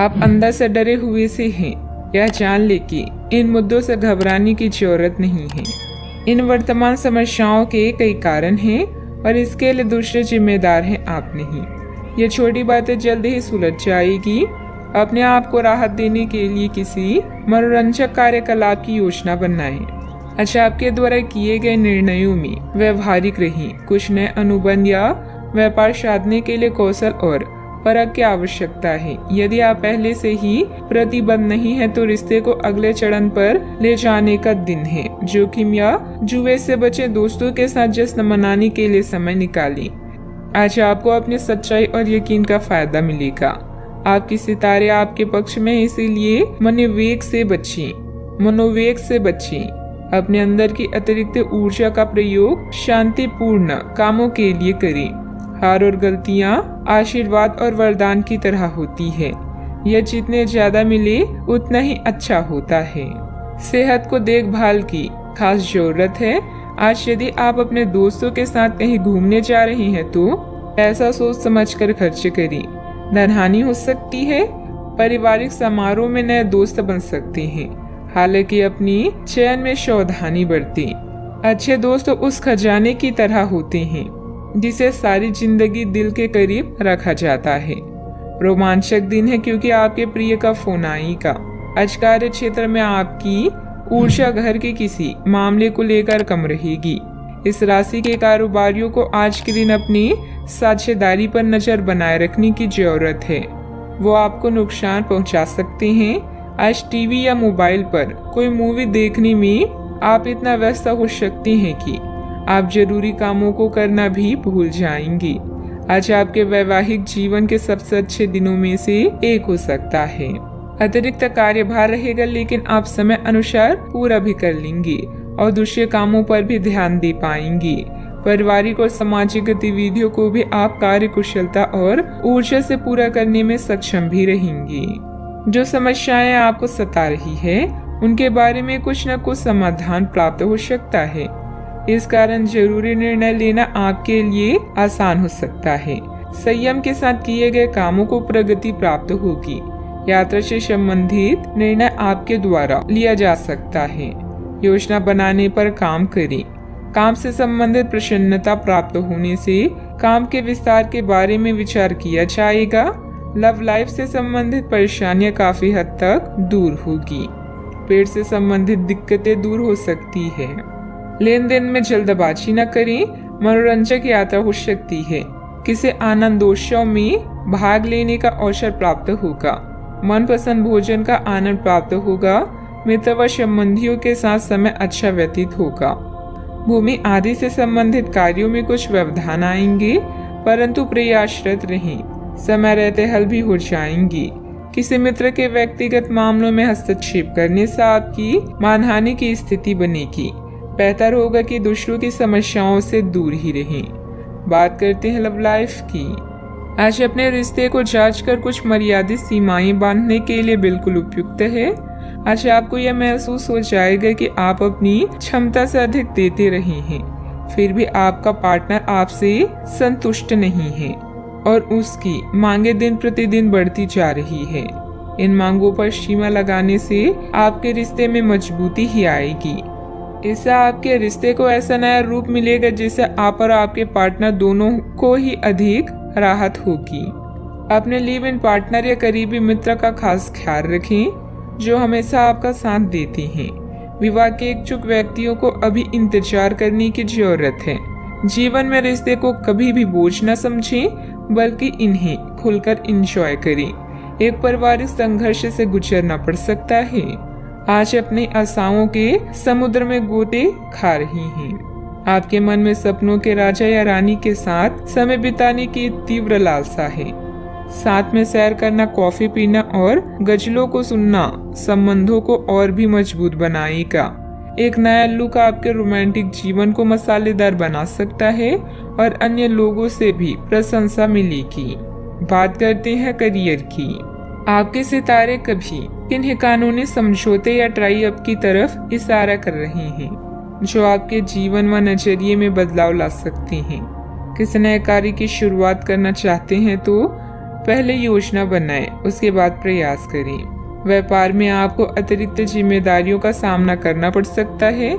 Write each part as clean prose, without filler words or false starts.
आप अंदर से डरे हुए से हैं। यह जान ले कि इन मुद्दों से घबराने की जरूरत नहीं है। इन वर्तमान समस्याओं के कई कारण हैं और इसके लिए दूसरे जिम्मेदार हैं, आप नहीं। ये छोटी बातें जल्द ही सुलझ जाएगी। अपने आप को राहत देने के लिए किसी मनोरंजक कार्यकलाप की योजना बनाएं। अच्छा, आपके द्वारा किए गए निर्णयों में व्यवहारिक रहें। कुछ नए अनुबंध या व्यापार साधने के लिए कौशल और परख की आवश्यकता है। यदि आप पहले से ही प्रतिबद्ध नहीं है तो रिश्ते को अगले चरण पर ले जाने का दिन है। जोखिम या जुए से बचे, दोस्तों के साथ जश्न मनाने के लिए समय निकालें। आज आपको अपनी सच्चाई और यकीन का फायदा मिलेगा। आपके सितारे आपके पक्ष में, इसीलिए मनोवेग से बचें। अपने अंदर की अतिरिक्त ऊर्जा का प्रयोग शांतिपूर्ण कामों के लिए करें। हार और गलतियां आशीर्वाद और वरदान की तरह होती है। यह जितने ज्यादा मिले उतना ही अच्छा होता है। सेहत को देखभाल की खास जरूरत है। आज यदि आप अपने दोस्तों के साथ कहीं घूमने जा रहे हैं तो पैसा सोच समझकर खर्च करें। धनहानि हो सकती है। पारिवारिक समारोह में नए दोस्त बन सकते हैं, हालांकि अपनी चयन में सावधानी बरतें। अच्छे दोस्त उस खजाने की तरह होते हैं जिसे सारी जिंदगी दिल के करीब रखा जाता है। रोमांचक दिन है क्योंकि आपके प्रिय का फोन आएगा। आज कार्य क्षेत्र में आपकी ऊर्जा घर के किसी मामले को लेकर कम रहेगी। इस राशि के कारोबारियों को आज के दिन अपनी साझेदारी पर नजर बनाए रखने की जरूरत है। वो आपको नुकसान पहुंचा सकते हैं। आज टीवी या मोबाइल पर कोई मूवी देखने में आप इतना व्यस्त हो सकते हैं कि आप जरूरी कामों को करना भी भूल जाएंगे। आज आपके वैवाहिक जीवन के सबसे अच्छे दिनों में से एक हो सकता है। अतिरिक्त कार्यभार रहेगा, लेकिन आप समय अनुसार पूरा भी कर लेंगे और दूसरे कामों पर भी ध्यान दे पाएंगे। पारिवारिक और सामाजिक गतिविधियों को भी आप कार्य कुशलता और ऊर्जा से पूरा करने में सक्षम भी रहेंगे। जो समस्याएं आपको सता रही है उनके बारे में कुछ न कुछ समाधान प्राप्त हो सकता है। इस कारण जरूरी निर्णय लेना आपके लिए आसान हो सकता है। संयम के साथ किए गए कामों को प्रगति प्राप्त होगी। यात्रा से संबंधित निर्णय आपके द्वारा लिया जा सकता है। योजना बनाने पर काम करें। काम से संबंधित प्रसन्नता प्राप्त होने से काम के विस्तार के बारे में विचार किया जाएगा। लव लाइफ से संबंधित परेशानियां काफी हद तक दूर होगी। पेट से संबंधित दिक्कतें दूर हो सकती है। लेन देन में जल्दबाजी न करें। मनोरंजक यात्रा हो सकती है। किसी आनंदोत्सव में भाग लेने का अवसर प्राप्त होगा। मनपसंद भोजन का आनंद प्राप्त होगा। मित्र व संबंधियों के साथ समय अच्छा व्यतीत होगा। भूमि आदि से संबंधित कार्यों में कुछ व्यवधान आएंगे, परंतु प्रयासरत रहें। समय रहते हल भी हो जाएंगी। किसी मित्र के व्यक्तिगत मामलों में हस्तक्षेप करने से आपकी मानहानि की स्थिति बनेगी। बेहतर होगा कि दूसरों की समस्याओं से दूर ही रहें। बात करते हैं लव लाइफ की। आज अपने रिश्ते को जांचकर कुछ मर्यादित सीमाएं बांधने के लिए बिल्कुल उपयुक्त है। आज आपको यह महसूस हो जाएगा कि आप अपनी क्षमता से अधिक देते रहे हैं, फिर भी आपका पार्टनर आपसे संतुष्ट नहीं है और उसकी मांगे दिन प्रतिदिन बढ़ती जा रही है। इन मांगों पर सीमा लगाने से आपके रिश्ते में मजबूती ही आएगी। इससे आपके रिश्ते को ऐसा नया रूप मिलेगा जिससे आप और आपके पार्टनर दोनों को ही अधिक राहत होगी। अपने लिव इन पार्टनर या करीबी मित्र का खास ख्याल रखें जो हमेशा आपका साथ देते हैं। विवाह के इच्छुक व्यक्तियों को अभी इंतजार करने की जरूरत है। जीवन में रिश्ते को कभी भी बोझ न समझें, बल्कि इन्हें खुलकर एंजॉय करें। एक पारिवारिक संघर्ष से गुजरना पड़ सकता है। आज अपनी आशाओं के समुद्र में गोते खा रही हैं। आपके मन में सपनों के राजा या रानी के साथ समय बिताने की तीव्र लालसा है। साथ में सैर करना, कॉफी पीना और गजलों को सुनना संबंधों को और भी मजबूत बनाएगा। एक नया लुक आपके रोमांटिक जीवन को मसालेदार बना सकता है और अन्य लोगों से भी प्रशंसा मिलेगी। बात करते हैं करियर की। आपके सितारे कभी किन्हीं कानूनी समझौते या ट्राई अप की तरफ इशारा कर रहे हैं जो आपके जीवन व नजरिए में बदलाव ला सकते हैं। किसी नए कार्य की शुरुआत करना चाहते हैं तो पहले योजना बनाएं, उसके बाद प्रयास करें। व्यापार में आपको अतिरिक्त जिम्मेदारियों का सामना करना पड़ सकता है।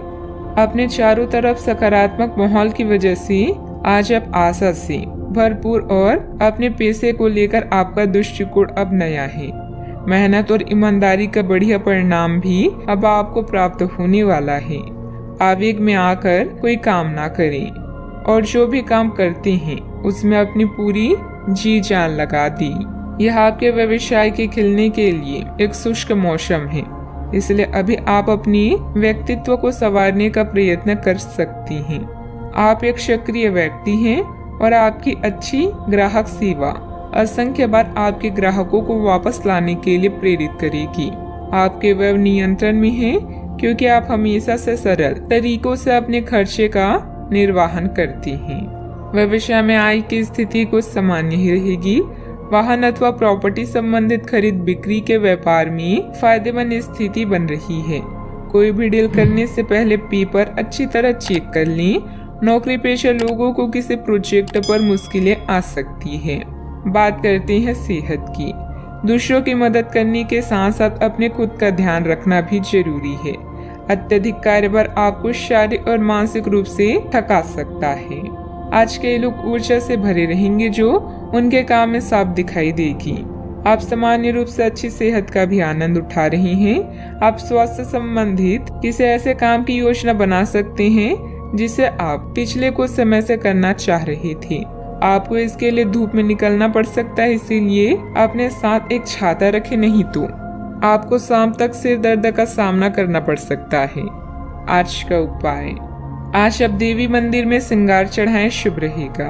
अपने चारों तरफ सकारात्मक माहौल की वजह से आज आप आशा से भरपूर और अपने पैसे को लेकर आपका दृष्टिकोण अब नया है। मेहनत और ईमानदारी का बढ़िया परिणाम भी अब आपको प्राप्त होने वाला है। आवेग में आकर कोई काम ना करें और जो भी काम करते हैं उसमें अपनी पूरी जी जान लगा दी। यह आपके व्यवसाय के खिलने के लिए एक शुष्क मौसम है, इसलिए अभी आप अपनी व्यक्तित्व को संवारने का प्रयत्न कर सकती हैं। आप एक सक्रिय व्यक्ति हैं और आपकी अच्छी ग्राहक सेवा असंख्य बार आपके ग्राहकों को वापस लाने के लिए प्रेरित करेगी। आपके व्यय नियंत्रण में है क्योंकि आप हमेशा से सरल तरीकों से अपने खर्चे का निर्वहन करती हैं। व्यवसाय में आय की स्थिति कुछ सामान्य ही रहेगी। वाहन अथवा प्रॉपर्टी संबंधित खरीद बिक्री के व्यापार में फायदेमंद स्थिति बन रही है। कोई भी डील करने से पहले पेपर अच्छी तरह चेक कर लें। नौकरी पेशा लोगों को किसी प्रोजेक्ट पर मुश्किलें आ सकती है। बात करते हैं सेहत की। दूसरों की मदद करने के साथ साथ अपने खुद का ध्यान रखना भी जरूरी है। अत्यधिक कार्यभार आपको शारीरिक और मानसिक रूप से थका सकता है। आज के लोग ऊर्जा से भरे रहेंगे जो उनके काम में साफ दिखाई देगी। आप सामान्य रूप से अच्छी सेहत का भी आनंद उठा रहे हैं। आप स्वास्थ्य संबंधित किसी ऐसे काम की योजना बना सकते हैं जिसे आप पिछले कुछ समय से करना चाह रहे थे। आपको इसके लिए धूप में निकलना पड़ सकता है, इसीलिए अपने साथ एक छाता रखें, नहीं तो आपको शाम तक सिर दर्द का सामना करना पड़ सकता है। आज का उपाय, आज आप देवी मंदिर में श्रृंगार चढ़ाएं, शुभ रहेगा।